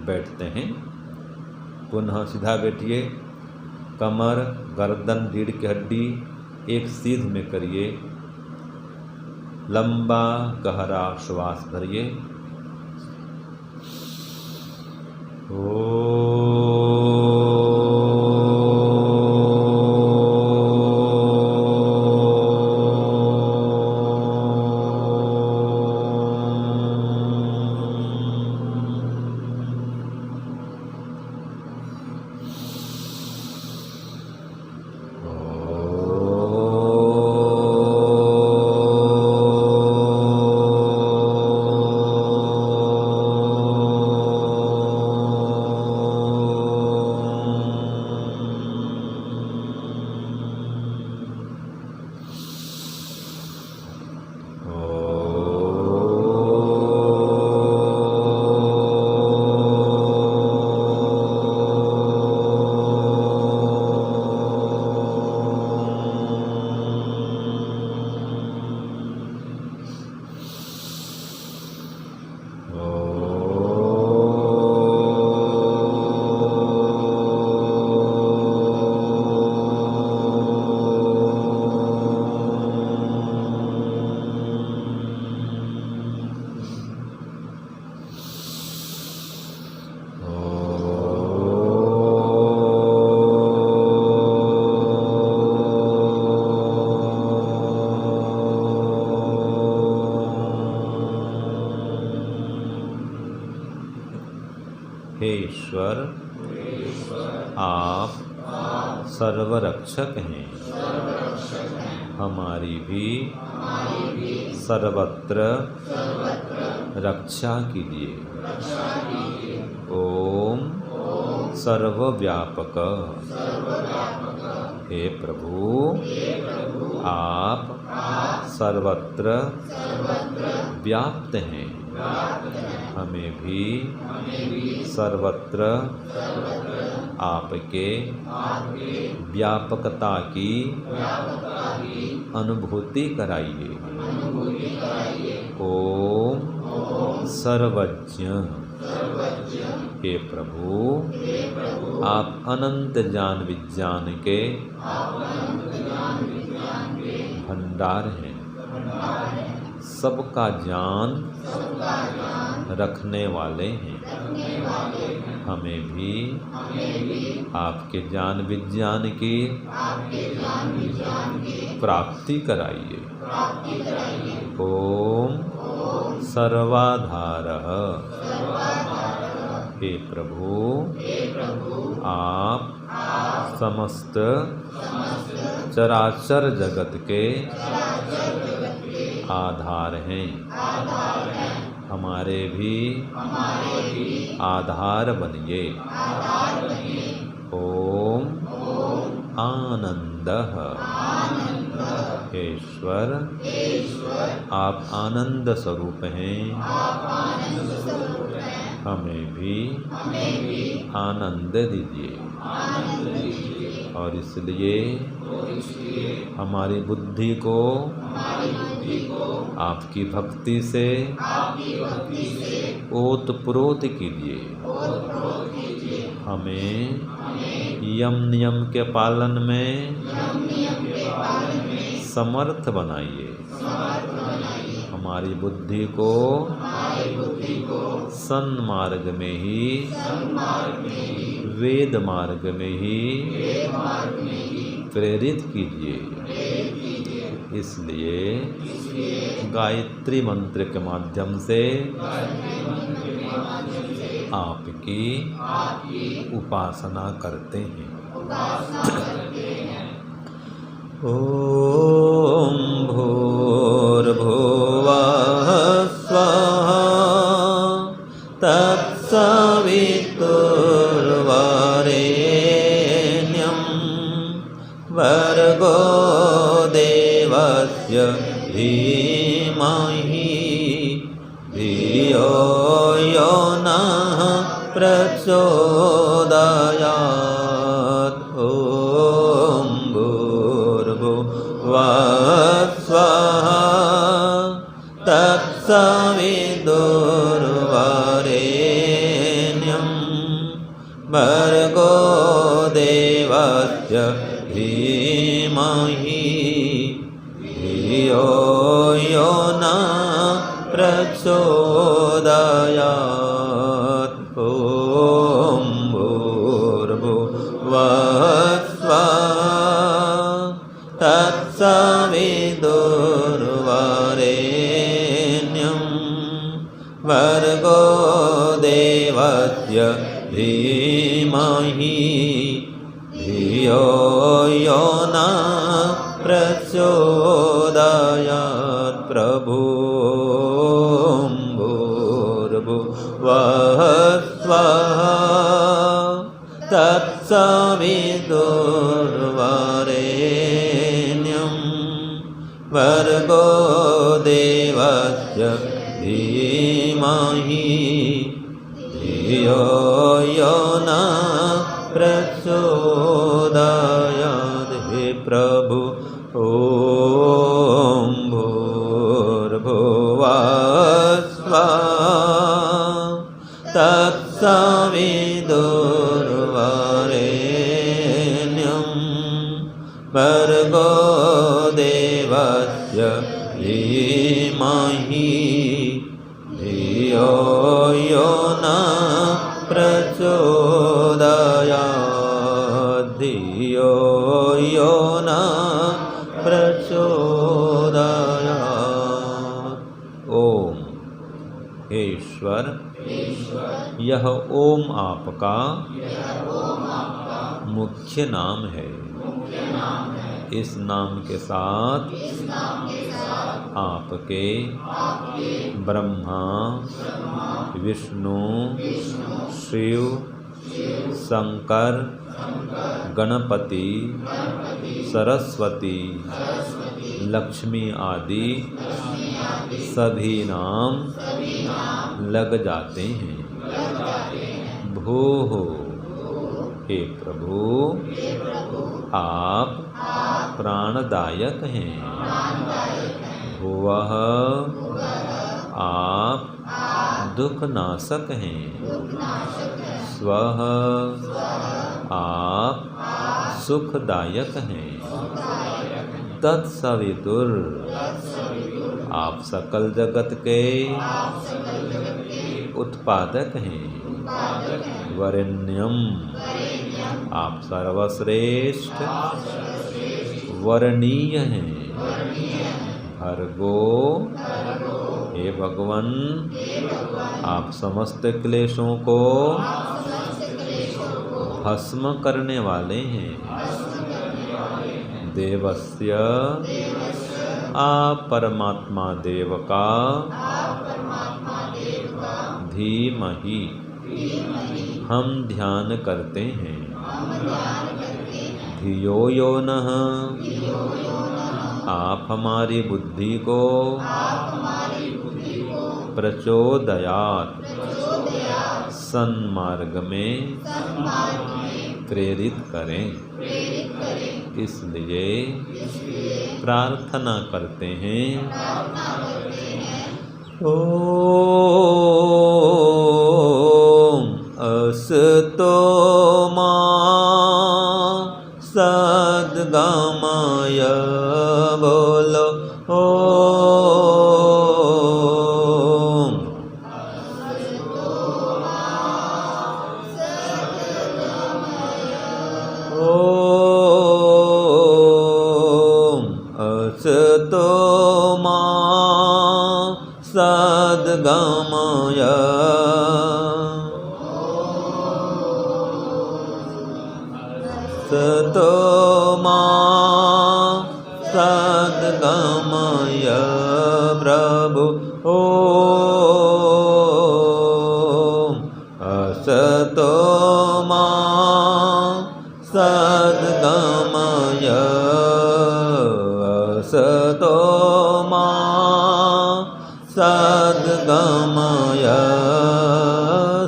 बैठते हैं। पुनः सीधा बैठिए, कमर, गर्दन, रीढ़ की हड्डी एक सीध में करिए, लंबा गहरा श्वास भरिए। हे ईश्वर, आप सर्वरक्षक हैं, हमारी भी सर्वत्र रक्षा कीजिए। ओम सर्वव्यापक, हे प्रभु आप सर्वत्र व्याप्त हैं, हमें भी सर्वत्र आपके व्यापकता की अनुभूति कराइए। ओम सर्वज्ञ, हे प्रभु आप अनंत ज्ञान विज्ञान के भंडार हैं, सबका ज्ञान रखने वाले हैं, हमें भी आपके ज्ञान विज्ञान की प्राप्ति कराइए। ओम सर्वाधार, हे प्रभु आप समस्त चराचर जगत के आधार हैं, हमारे भी आधार बनिए। ओम आनंदः, हे ईश्वर आप आनंद स्वरूप हैं, हमें भी आनंद दीजिए। और इसलिए हमारी बुद्धि को आपकी भक्ति से ओतप्रोत कीजिए, हमें यम नियम के पालन में समर्थ बनाइए, हमारी बुद्धि को सन्मार्ग में ही, वेद मार्ग में ही प्रेरित कीजिए। इसलिए गायत्री मंत्र के माध्यम से आपकी उपासना करते हैं। ओम भूर्भुवः स्वः तत्सवितुर्वरेण्यं भर्गो देवस्य धीमहि धियो यो नः प्रचोदयात्। ॐ भूर्भुवः स्वः तत्सवितुर्वरेण्यं भर्गो देवस्य धीमहि धियो यो नः प्रचोदयात्। ॐ भूर्भुवः स्वः तत्सवितुर्वरेण्यं भर्गो देवस्य धीमहि धियो यो नः प्रचोदयात्। प्रभु भूर्भुवः स्वः तत्सवितुर्वरेण्यं भर्गो देवस्य धीमहि धियो यो नः प्रचोदयात्। हे प्रभु ॐ भूर्भुवः स्वः तत्सवितुर्वरेण्यं भर्गो देवस्य धीमहि धियो यो नः प्रचोदयात्। धियो यो नः प्रचोदयात्। ओम। हे ईश्वर, यह ओम आपका मुख्य नाम है। इस नाम के साथ आपके ब्रह्मा, विष्णु, शिव, शंकर, गणपति, सरस्वती, लक्ष्मी आदि सभी नाम लग जाते हैं। भूः, हे प्रभु, आप प्राणदायक हैं। भुवः, आप दुखनाशक हैं। स्वः, आप सुखदायक हैं। तत्सवितुर, आप सकल जगत के उत्पादक हैं। वरेण्यम, आप सर्वश्रेष्ठ वरणीय हैं। भर्गो, हे भगवान, आप समस्त क्लेशों को भस्म करने वाले हैं। देवस्य, आप परमात्मा देव का धीमहि हम ध्यान करते हैं। धियो यो नः, आप हमारी बुद्धि को प्रचोदयात् सन्मार्ग में प्रेरित करें। इसलिए प्रार्थना करते हैं। ओम असतो मा सद्गमय, बोलो ओम। ओम सद्गमय सतो मा सद्गमय प्रभु ओम असतो मा सद्गमय असतो मा सद्गमय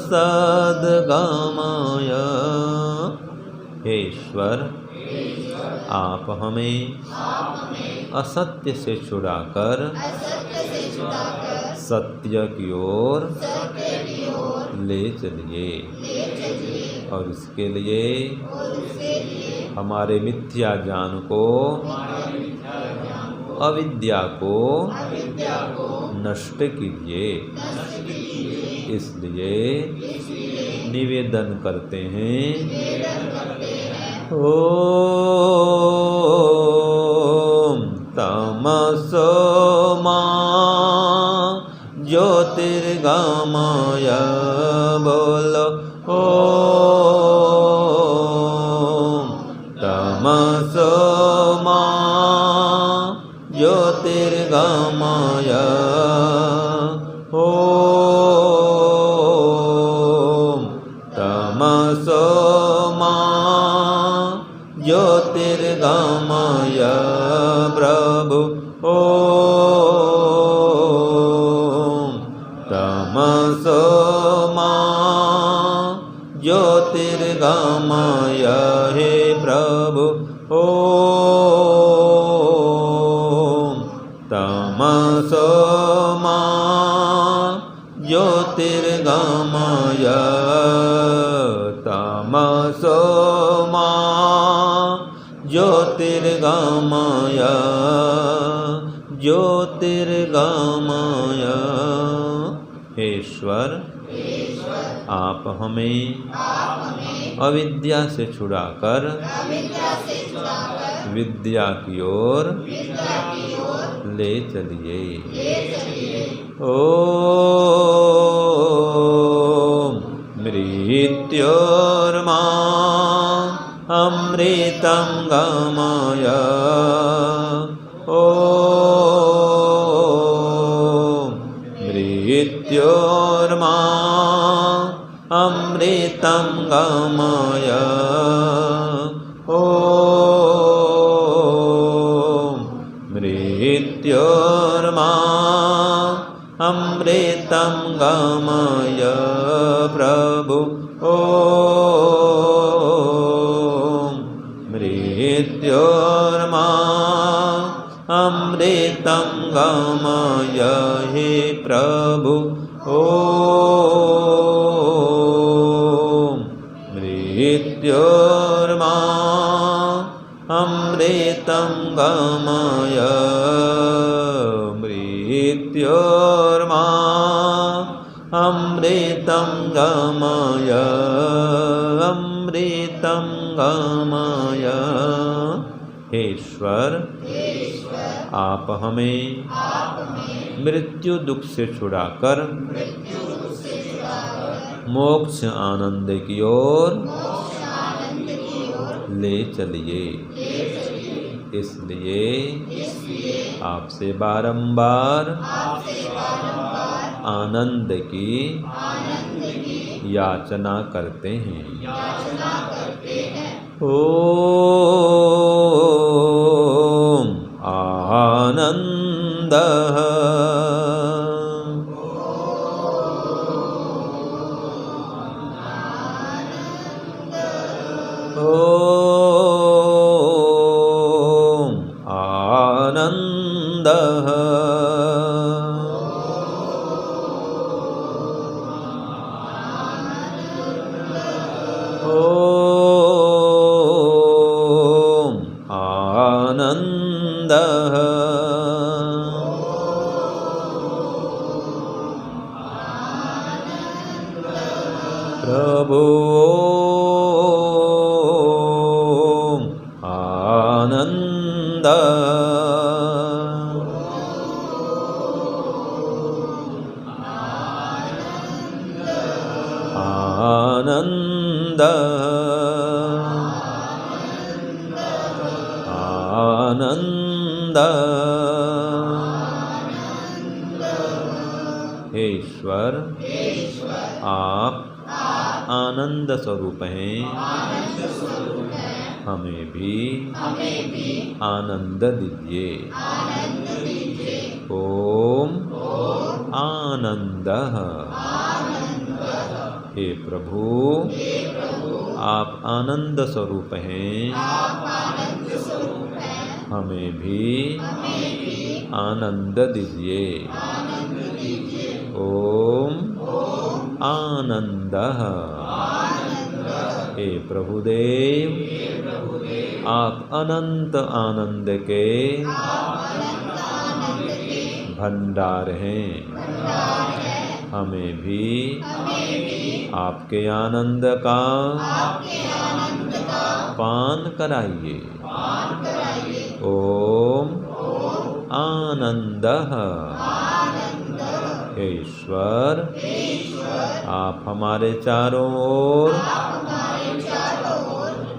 सद्गमय। हे ईश्वर, आप हमें असत्य से छुड़ाकर सत्य की ओर ले चलिए और इसके लिए हमारे मिथ्या ज्ञान को, अविद्या को नष्ट कीजिए। इसलिए निवेदन करते हैं ओम तमसो मा ज्योतिर्गमय बोलो ओम तमसो मा ज्योतिर्गमय ओम तमसो मा ज्योतिर्गमय प्रभु ओम तमसो मा ज्योतिर्गमय हे प्रभु ओम तमसो मा ज्योतिर्गमय तमसो मा ज्योतिर्गमय ज्योतिर्गमय। हे ईश्वर, आप हमें अविद्या से छुड़ाकर विद्या की ओर ले चलिए। ओम मृत्योर्मा अमृतं गमय ओम मृत्योर्मा अमृतं गमय ओम मृत्योर्मा अमृतं गमय प्रभु ओम मृत्योर्मा अमृतं गमय हे प्रभु ओम मृत्योर्मा अमृतं गमय मृत्योर्मा अमृतं गमय अमृतं गमय। हे ईश्वर, आप हमें मृत्यु दुख से छुड़ाकर मोक्ष आनंद की ओर ले चलिए। इसलिए आपसे बारंबार आनंद की याचना करते हैं। ओम आनंदः ओम आनंदः ओम आनंदः प्रभु ओम आनंदः आनंद आनंद। हे ईश्वर, आप आनंद स्वरूप हैं, हमें भी आनंद दीजिए। ओम आनंदः। हे प्रभु, आप आनंद स्वरूप हैं, हमें भी आनंद दीजिए। ओम आनंदः। हे प्रभुदेव, आप अनंत आनंद के भंडार हैं, हमें भी आपके आनंद का पान कराइए। ओम आनंदः। हे ईश्वर, आप हमारे चारों ओर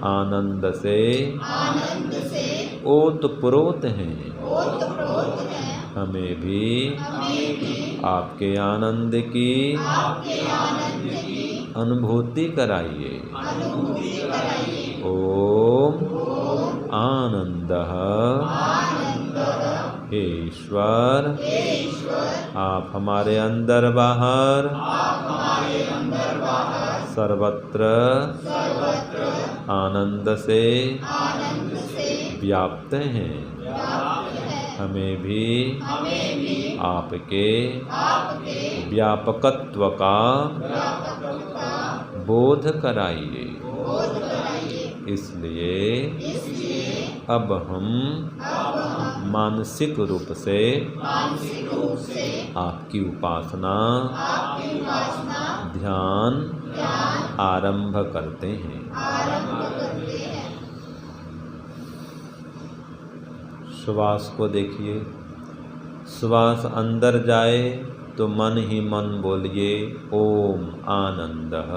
आनंद से ओतप्रोत हैं, हमें भी आपके आनंद की अनुभूति कराइए। ओम आनंदः। हे ईश्वर, आप हमारे अंदर बाहर सर्वत्र आनंद से व्याप्त हैं, हमें भी आपके व्यापकत्व का बोध कराइए। इसलिए अब हम मानसिक रूप से आपकी उपासना ध्यान आरंभ करते हैं। श्वास को देखिए, श्वास अंदर जाए तो मन ही मन बोलिए ओम आनंदः।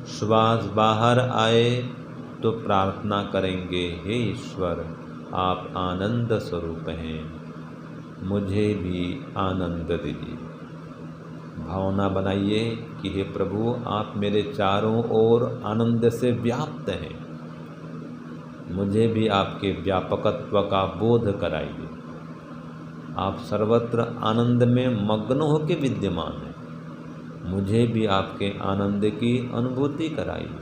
श्वास बाहर आए तो प्रार्थना करेंगे, हे ईश्वर, आप आनंद स्वरूप हैं, मुझे भी आनंद दीजिए। भावना बनाइए कि हे प्रभु, आप मेरे चारों ओर आनंद से व्याप्त हैं, मुझे भी आपके व्यापकत्व का बोध कराइए। आप सर्वत्र आनंद में मग्न होकर विद्यमान हैं, मुझे भी आपके आनंद की अनुभूति कराइए।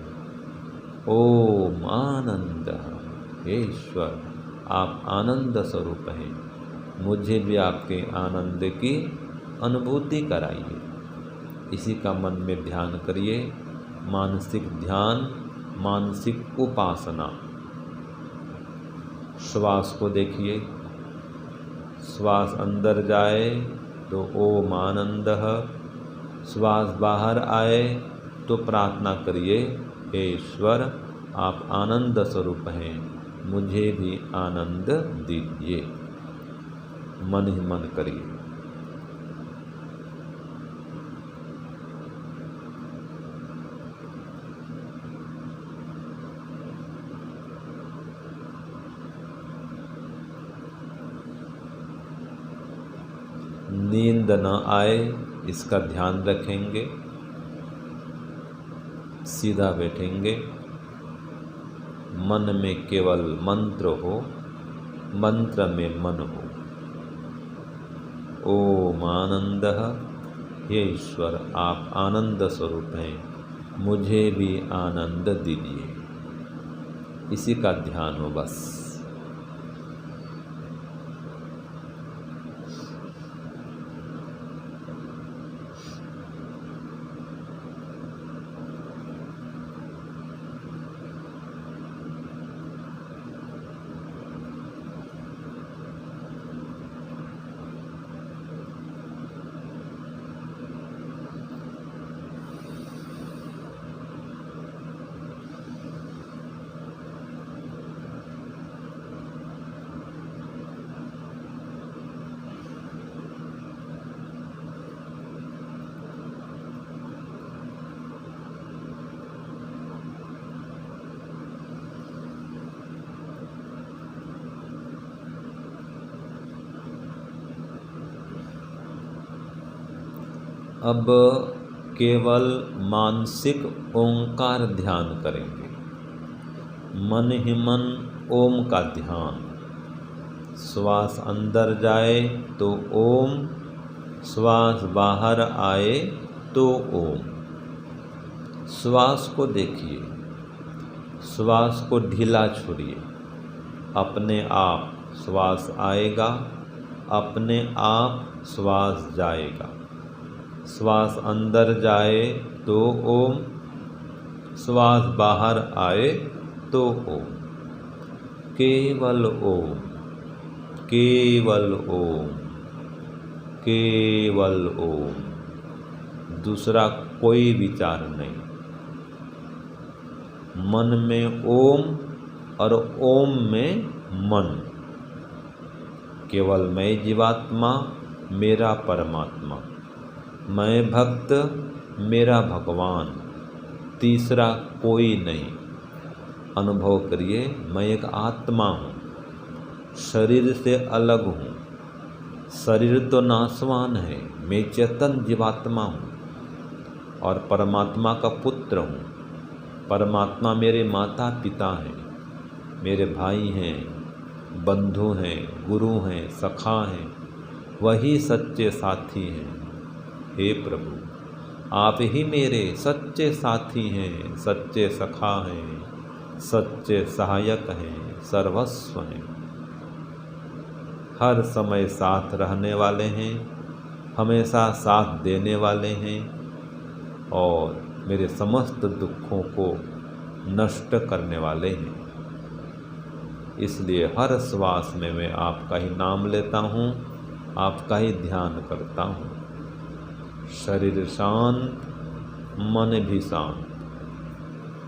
ओम आनंद। हे ईश्वर, आप आनंद स्वरूप हैं, मुझे भी आपके आनंद की अनुभूति कराइए। इसी का मन में ध्यान करिए, मानसिक ध्यान, मानसिक उपासना। श्वास को देखिए, श्वास अंदर जाए तो ओम आनंदः, श्वास बाहर आए तो प्रार्थना करिए, हे ईश्वर, आप आनंद स्वरूप हैं, मुझे भी आनंद दीजिए। मन ही मन करिए। नींद न आए इसका ध्यान रखेंगे, सीधा बैठेंगे, मन में केवल मंत्र हो, मंत्र में मन हो। ओम आनंदः। हे ईश्वर, आप आनंद स्वरूप हैं, मुझे भी आनंद दीजिए। इसी का ध्यान हो बस। अब केवल मानसिक ओंकार ध्यान करेंगे। मन ही मन ओम का ध्यान। श्वास अंदर जाए तो ओम, श्वास बाहर आए तो ओम। श्वास को देखिए, श्वास को ढीला छोड़िए। अपने आप श्वास आएगा, अपने आप श्वास जाएगा। श्वास अंदर जाए तो ओम, श्वास बाहर आए तो ओम। केवल ओम, केवल ओम, केवल ओम। दूसरा कोई विचार नहीं। मन में ओम और ओम में मन। केवल मैं जीवात्मा, मेरा परमात्मा। मैं भक्त, मेरा भगवान। तीसरा कोई नहीं। अनुभव करिए, मैं एक आत्मा हूँ, शरीर से अलग हूँ। शरीर तो नाशवान है, मैं चेतन जीवात्मा हूँ और परमात्मा का पुत्र हूँ। परमात्मा मेरे माता पिता हैं, मेरे भाई हैं, बंधु हैं, गुरु हैं, सखा हैं। वही सच्चे साथी हैं। हे प्रभु, आप ही मेरे सच्चे साथी हैं, सच्चे सखा हैं, सच्चे सहायक हैं, सर्वस्व हैं। हर समय साथ रहने वाले हैं, हमेशा साथ देने वाले हैं और मेरे समस्त दुखों को नष्ट करने वाले हैं। इसलिए हर श्वास में मैं आपका ही नाम लेता हूँ, आपका ही ध्यान करता हूँ। शरीर शांत, मन भी शांत।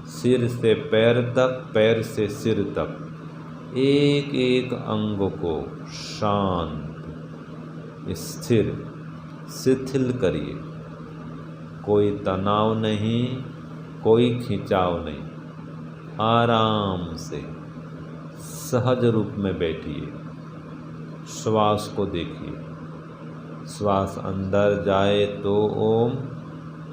सिर से पैर तक, पैर से सिर तक, एक एक अंग को शांत, स्थिर, शिथिल करिए। कोई तनाव नहीं, कोई खिंचाव नहीं। आराम से सहज रूप में बैठिए। श्वास को देखिए। श्वास अंदर जाए तो ओम,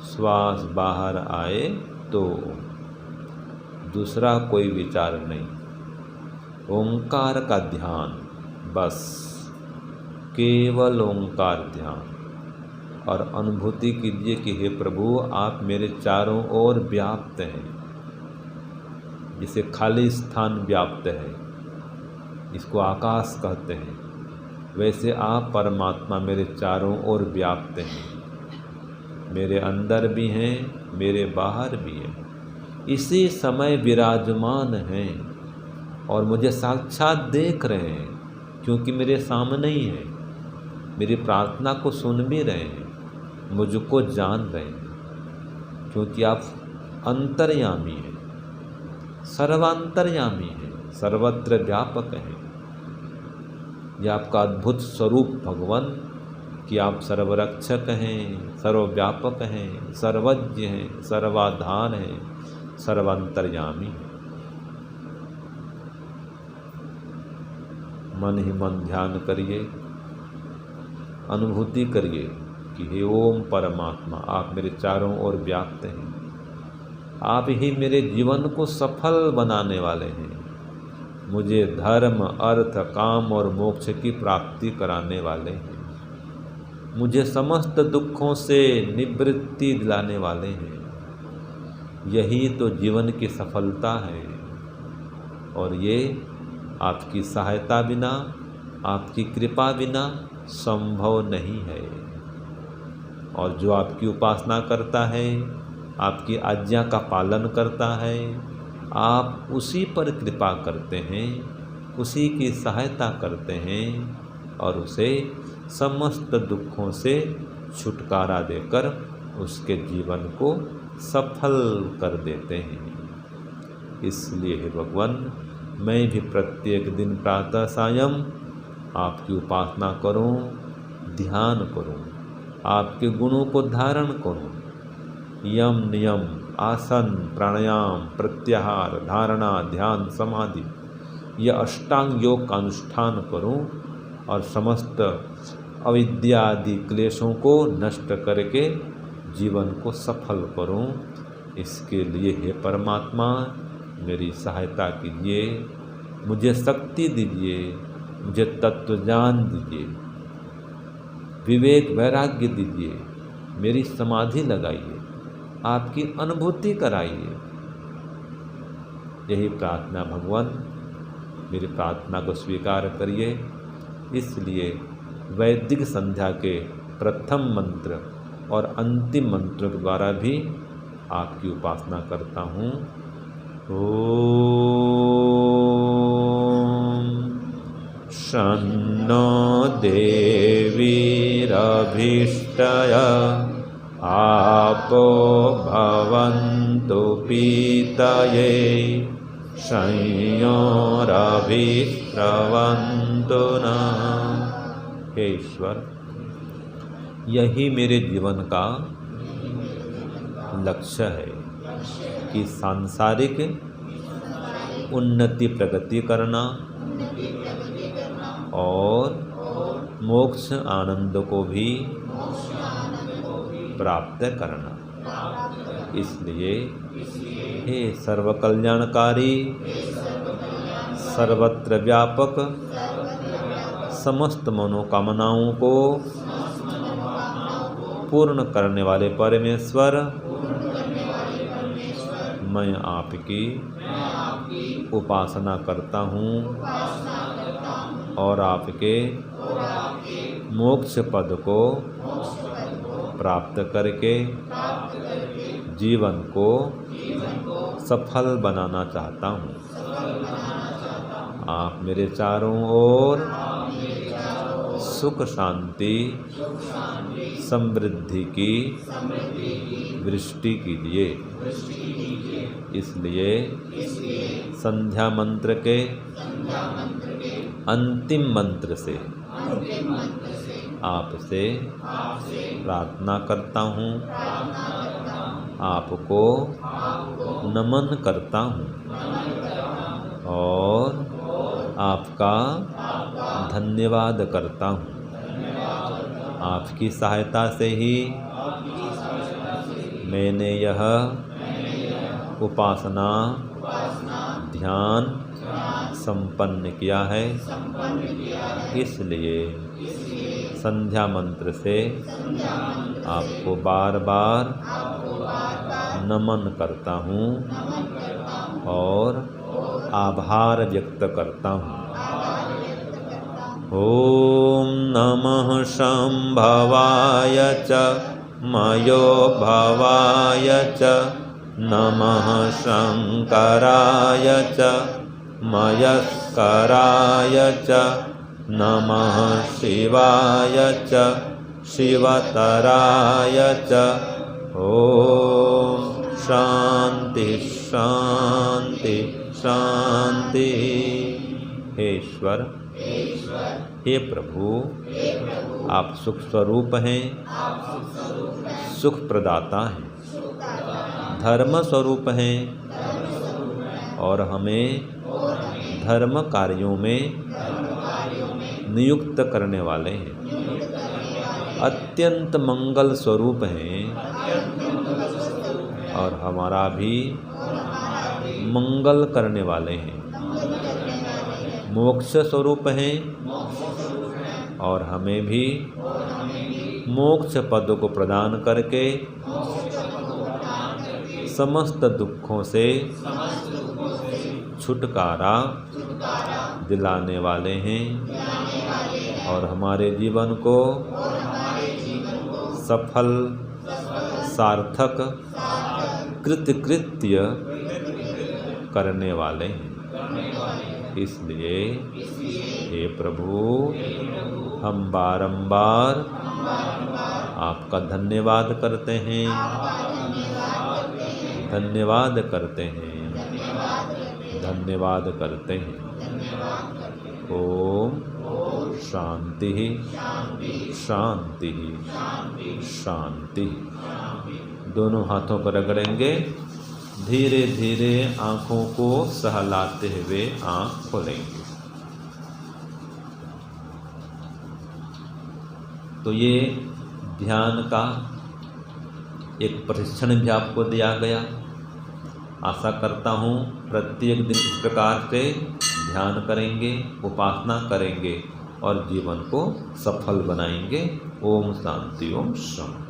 श्वास बाहर आए तो ओम। दूसरा कोई विचार नहीं। ओंकार का ध्यान, बस केवल ओंकार ध्यान। और अनुभूति कीजिए कि हे प्रभु, आप मेरे चारों ओर व्याप्त हैं। जिसे खाली स्थान व्याप्त है, इसको आकाश कहते हैं, वैसे आप परमात्मा मेरे चारों ओर व्याप्त हैं। मेरे अंदर भी हैं, मेरे बाहर भी हैं। इसी समय विराजमान हैं और मुझे साक्षात देख रहे हैं, क्योंकि मेरे सामने ही हैं। मेरी प्रार्थना को सुन भी रहे हैं, मुझको जान रहे हैं, क्योंकि आप अंतर्यामी हैं, सर्वांतर्यामी हैं, सर्वत्र व्यापक हैं। यह आपका अद्भुत स्वरूप भगवान, कि आप सर्वरक्षक हैं, सर्वव्यापक हैं, सर्वज्ञ हैं, सर्वाधार हैं, सर्वांतर्यामी हैं। मन ही मन ध्यान करिए, अनुभूति करिए कि हे ओम परमात्मा, आप मेरे चारों ओर व्याप्त हैं। आप ही मेरे जीवन को सफल बनाने वाले हैं। मुझे धर्म, अर्थ, काम और मोक्ष की प्राप्ति कराने वाले हैं। मुझे समस्त दुखों से निवृत्ति दिलाने वाले हैं। यही तो जीवन की सफलता है और ये आपकी सहायता बिना, आपकी कृपा बिना संभव नहीं है। और जो आपकी उपासना करता है, आपकी आज्ञा का पालन करता है, आप उसी पर कृपा करते हैं, उसी की सहायता करते हैं और उसे समस्त दुखों से छुटकारा देकर उसके जीवन को सफल कर देते हैं। इसलिए हे भगवान, मैं भी प्रत्येक दिन प्रातः सायं आपकी उपासना करूं, ध्यान करूं, आपके गुणों को धारण करूं। यम नियम, आसन, प्राणायाम, प्रत्याहार, धारणा, ध्यान, समाधि, यह अष्टांग योग का अनुष्ठान करूं और समस्त अविद्या आदि क्लेशों को नष्ट करके जीवन को सफल करूं। इसके लिए हे परमात्मा मेरी सहायता कीजिए, मुझे शक्ति दीजिए, मुझे तत्व ज्ञान दीजिए, विवेक वैराग्य दीजिए, मेरी समाधि लगाइए, आपकी अनुभूति कराइए। यही प्रार्थना भगवान, मेरी प्रार्थना को स्वीकार करिए। इसलिए वैदिक संध्या के प्रथम मंत्र और अंतिम मंत्र के द्वारा भी आपकी उपासना करता हूँ। ओम शन्नो देवीरभीष्टय आपो भवन्तु पीतये संयोरभिस्रवन्तु नः। हे ईश्वर, यही मेरे जीवन का लक्ष्य है कि सांसारिक उन्नति प्रगति करना और मोक्ष आनंद को भी प्राप्त करना। इसलिए हे सर्वकल्याणकारी, सर्वत्र व्यापक, समस्त मनोकामनाओं को पूर्ण करने वाले परमेश्वर, मैं आपकी उपासना करता हूँ और आपके मोक्ष पद को प्राप्त करके जीवन को सफल बनाना चाहता हूँ। आप मेरे चारों ओर सुख शांति समृद्धि की वृष्टि कीजिए। इसलिए संध्या मंत्र के अंतिम मंत्र से आपसे प्रार्थना करता हूँ, आपको नमन करता हूँ और आपका धन्यवाद करता हूँ। आपकी सहायता से ही मैंने यह उपासना ध्यान संपन्न किया है। इसलिए संध्या मंत्र से आपको बार बार नमन करता हूँ और आभार व्यक्त करता हूँ। ओम नमः शंभवाय च मयो भवाय च नमः शंकराय च मयस्कराय च नमः शिवाय च शिवतराय च। ओम शांति शांति शांति। हे ईश्वर, हे प्रभु, आप सुख स्वरूप हैं, सुख प्रदाता हैं, धर्म स्वरूप हैं और हमें धर्म कार्यों में नियुक्त करने वाले हैं। अत्यंत मंगल स्वरूप हैं और हमारा भी मंगल करने वाले हैं। मोक्ष स्वरूप हैं और हमें भी मोक्ष पद को प्रदान करके समस्त दुखों से छुटकारा दिलाने वाले हैं और हमारे जीवन को सफल सार्थक कृतकृत्य करने वाले हैं। इसलिए हे प्रभु, हम बारंबार आपका धन्यवाद करते हैं, धन्यवाद करते हैं, धन्यवाद करते हैं। ओम शांति शांति शांति। दोनों हाथों पर रगड़ेंगे। धीरे धीरे आँखों को सहलाते हुए आँख खोलेंगे। तो ये ध्यान का एक प्रशिक्षण भी आपको दिया गया। आशा करता हूँ प्रत्येक दिन इस प्रकार से ध्यान करेंगे, उपासना करेंगे और जीवन को सफल बनाएंगे। ओम शांति, ओम शांति।